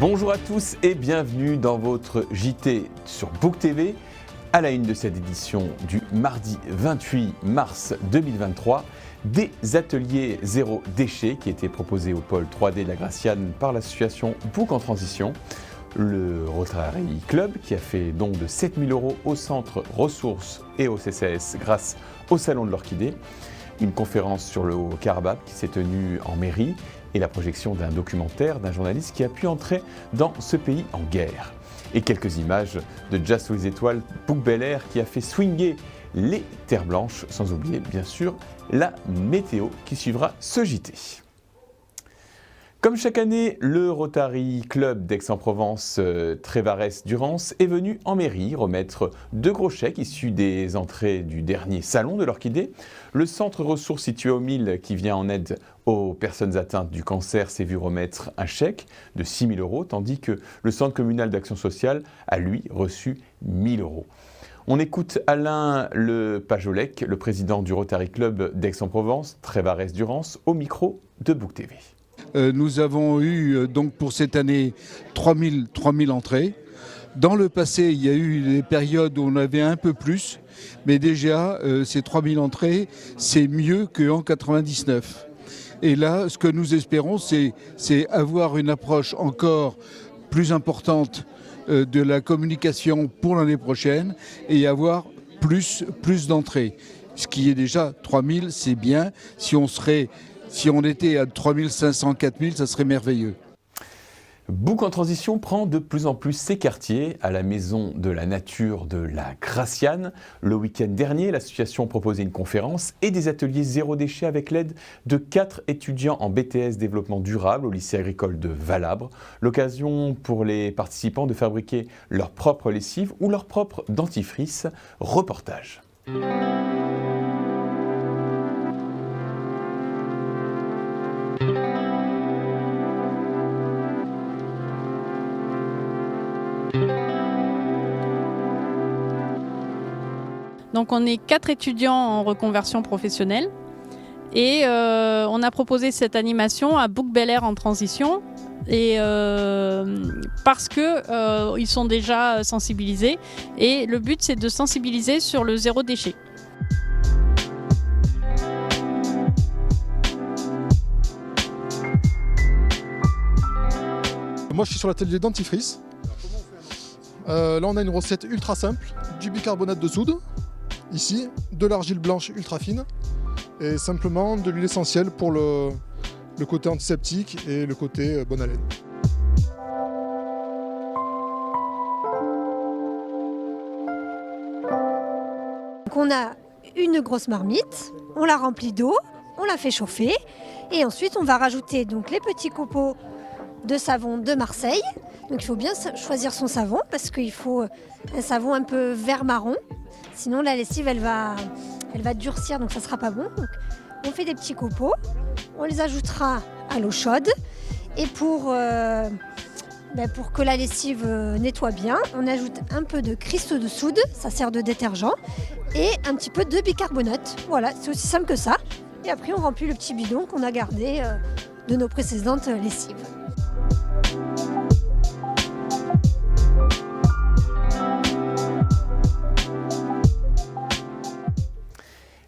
Bonjour à tous et bienvenue dans votre JT sur Book TV. À la une de cette édition du mardi 28 mars 2023, des ateliers zéro déchet qui étaient proposés au pôle 3D de la Graciane par l'association Book en Transition. Le Rotary Club qui a fait don de 7 000 € au centre ressources et au CCAS grâce au Salon de l'Orchidée. Une conférence sur le Haut-Karabakh qui s'est tenue en mairie et la projection d'un documentaire d'un journaliste qui a pu entrer dans ce pays en guerre. Et quelques images de Jazz sous les étoiles, Book Bel Air qui a fait swinger les terres blanches, sans oublier bien sûr la météo qui suivra ce JT. Comme chaque année, le Rotary Club d'Aix-en-Provence Trévarès-Durance est venu en mairie remettre 2 gros chèques issus des entrées du dernier salon de l'Orchidée. Le centre ressources situé au Mille qui vient en aide aux personnes atteintes du cancer s'est vu remettre un chèque de 6 000 €, tandis que le centre communal d'action sociale a lui reçu 1 000 €. On écoute Alain Le Pajolec, le président du Rotary Club d'Aix-en-Provence Trévarès-Durance, au micro de Book TV. Nous avons eu donc pour cette année 3 000 entrées. Dans le passé, il y a eu des périodes où on avait un peu plus, mais déjà ces 3 000 entrées, c'est mieux qu'en 99. Et là, ce que nous espérons, c'est avoir une approche encore plus importante de la communication pour l'année prochaine et avoir plus d'entrées. Ce qui est déjà 3 000, c'est bien. Si on était à 3 500, 4 000, ça serait merveilleux. Book en Transition prend de plus en plus ses quartiers à la Maison de la Nature de la Graciane. Le week-end dernier, l'association proposait une conférence et des ateliers zéro déchet avec l'aide de 4 étudiants en BTS développement durable au lycée agricole de Valabre. L'occasion pour les participants de fabriquer leur propre lessive ou leur propre dentifrice. Reportage. Donc on est 4 étudiants en reconversion professionnelle et on a proposé cette animation à Book Bel Air en transition et parce que ils sont déjà sensibilisés et le but c'est de sensibiliser sur le zéro déchet. Moi je suis sur l'atelier dentifrice. Là on a une recette ultra simple, du bicarbonate de soude, ici, de l'argile blanche ultra fine et simplement de l'huile essentielle pour le côté antiseptique et le côté bonne haleine. Donc on a une grosse marmite, on la remplit d'eau, on la fait chauffer et ensuite on va rajouter donc les petits copeaux de savon de Marseille. Donc il faut bien choisir son savon parce qu'il faut un savon un peu vert marron. Sinon la lessive elle va durcir donc ça sera pas bon. Donc, on fait des petits copeaux, on les ajoutera à l'eau chaude et pour que la lessive nettoie bien, on ajoute un peu de cristaux de soude, ça sert de détergent, et un petit peu de bicarbonate. Voilà, c'est aussi simple que ça. Et après on remplit le petit bidon qu'on a gardé de nos précédentes lessives.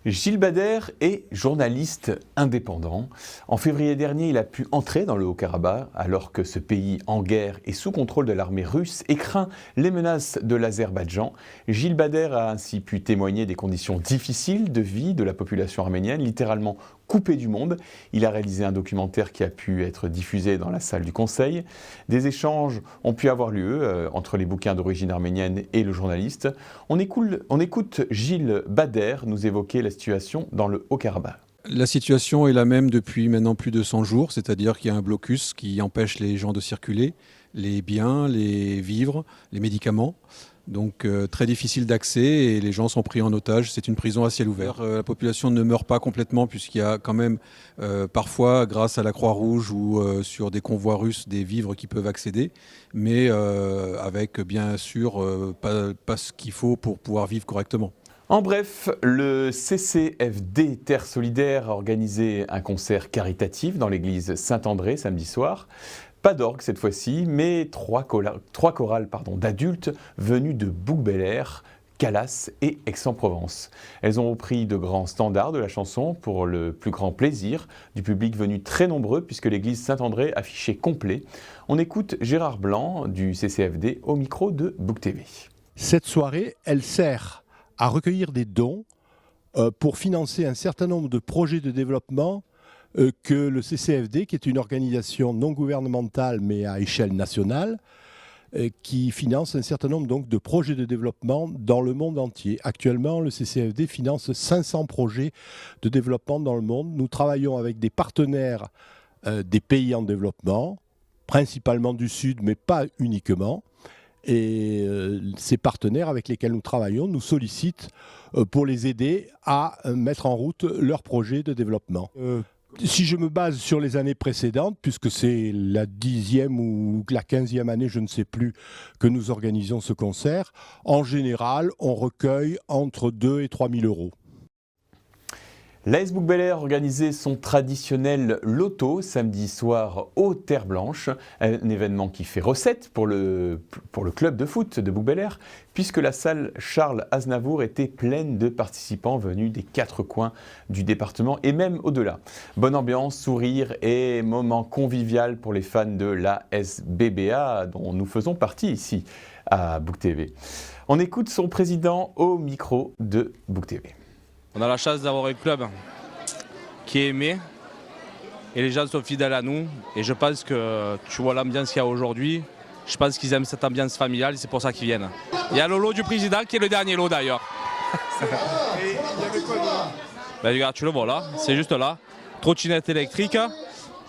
Gilles Bader est journaliste indépendant. En février dernier, il a pu entrer dans le Haut-Karabakh alors que ce pays en guerre est sous contrôle de l'armée russe et craint les menaces de l'Azerbaïdjan. Gilles Bader a ainsi pu témoigner des conditions difficiles de vie de la population arménienne, littéralement coupée du monde. Il a réalisé un documentaire qui a pu être diffusé dans la salle du Conseil. Des échanges ont pu avoir lieu entre les bouquins d'origine arménienne et le journaliste. On écoute Gilles Bader nous évoquer la situation dans le Haut-Karabakh. La situation est la même depuis maintenant plus de 100 jours, c'est-à-dire qu'il y a un blocus qui empêche les gens de circuler, les biens, les vivres, les médicaments. Donc très difficile d'accès et les gens sont pris en otage. C'est une prison à ciel ouvert. La population ne meurt pas complètement puisqu'il y a quand même parfois, grâce à la Croix-Rouge ou sur des convois russes, des vivres qui peuvent accéder, mais avec bien sûr pas ce qu'il faut pour pouvoir vivre correctement. En bref, le CCFD Terre Solidaire a organisé un concert caritatif dans l'église Saint-André samedi soir. Pas d'orgue cette fois-ci, mais trois chorales d'adultes venus de Bouc-Bel-Air, Calas et Aix-en-Provence. Elles ont repris de grands standards de la chanson pour le plus grand plaisir du public venu très nombreux puisque l'église Saint-André affichait complet. On écoute Gérard Blanc du CCFD au micro de Book TV. Cette soirée, elle sert à recueillir des dons pour financer un certain nombre de projets de développement que le CCFD, qui est une organisation non gouvernementale mais à échelle nationale, qui finance un certain nombre donc, de projets de développement dans le monde entier. Actuellement, le CCFD finance 500 projets de développement dans le monde. Nous travaillons avec des partenaires des pays en développement, principalement du Sud, mais pas uniquement. Et ces partenaires avec lesquels nous travaillons nous sollicitent pour les aider à mettre en route leurs projets de développement. Si je me base sur les années précédentes, puisque c'est la 10e ou la 15e année, je ne sais plus, que nous organisons ce concert, en général, on recueille entre 2 et 3 000 euros. L'AS Bouc-Bel-Air organisait son traditionnel loto samedi soir aux Terres Blanches, un événement qui fait recette pour le club de foot de Bouc-Bel-Air, puisque la salle Charles Aznavour était pleine de participants venus des 4 coins du département et même au-delà. Bonne ambiance, sourire et moment convivial pour les fans de l'AS BBA dont nous faisons partie ici à Book TV. On écoute son président au micro de Book TV. On a la chance d'avoir un club qui est aimé et les gens sont fidèles à nous. Et je pense que tu vois l'ambiance qu'il y a aujourd'hui, je pense qu'ils aiment cette ambiance familiale et c'est pour ça qu'ils viennent. Il y a le lot du président qui est le dernier lot d'ailleurs. Et il y avait quoi dedans ? Ben, regarde, tu le vois là, c'est juste là. Trottinette électrique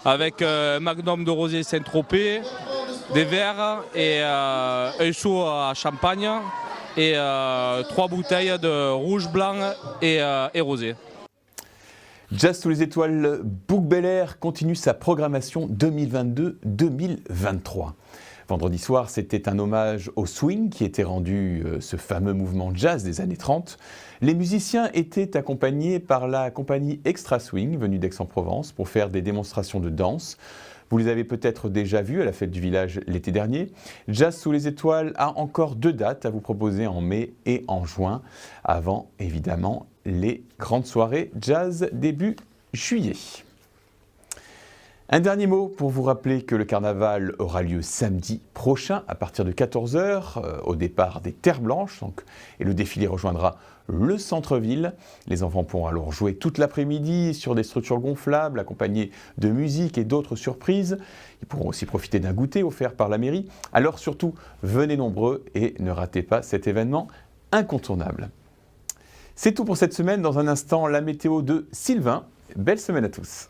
avec un magnum de rosé Saint-Tropez, des verres et un seau à champagne. Et 3 bouteilles de rouge, blanc et rosé. Jazz sous les étoiles, Bouc-Bel-Air continue sa programmation 2022-2023. Vendredi soir, c'était un hommage au swing qui était rendu ce fameux mouvement jazz des années 30. Les musiciens étaient accompagnés par la compagnie Extra Swing, venue d'Aix-en-Provence, pour faire des démonstrations de danse. Vous les avez peut-être déjà vus à la fête du village l'été dernier. Jazz sous les étoiles a encore 2 dates à vous proposer en mai et en juin, avant évidemment les grandes soirées jazz début juillet. Un dernier mot pour vous rappeler que le carnaval aura lieu samedi prochain à partir de 14h au départ des Terres Blanches et le défilé rejoindra le centre-ville. Les enfants pourront alors jouer toute l'après-midi sur des structures gonflables accompagnées de musique et d'autres surprises. Ils pourront aussi profiter d'un goûter offert par la mairie. Alors surtout, venez nombreux et ne ratez pas cet événement incontournable. C'est tout pour cette semaine. Dans un instant, la météo de Sylvain. Belle semaine à tous.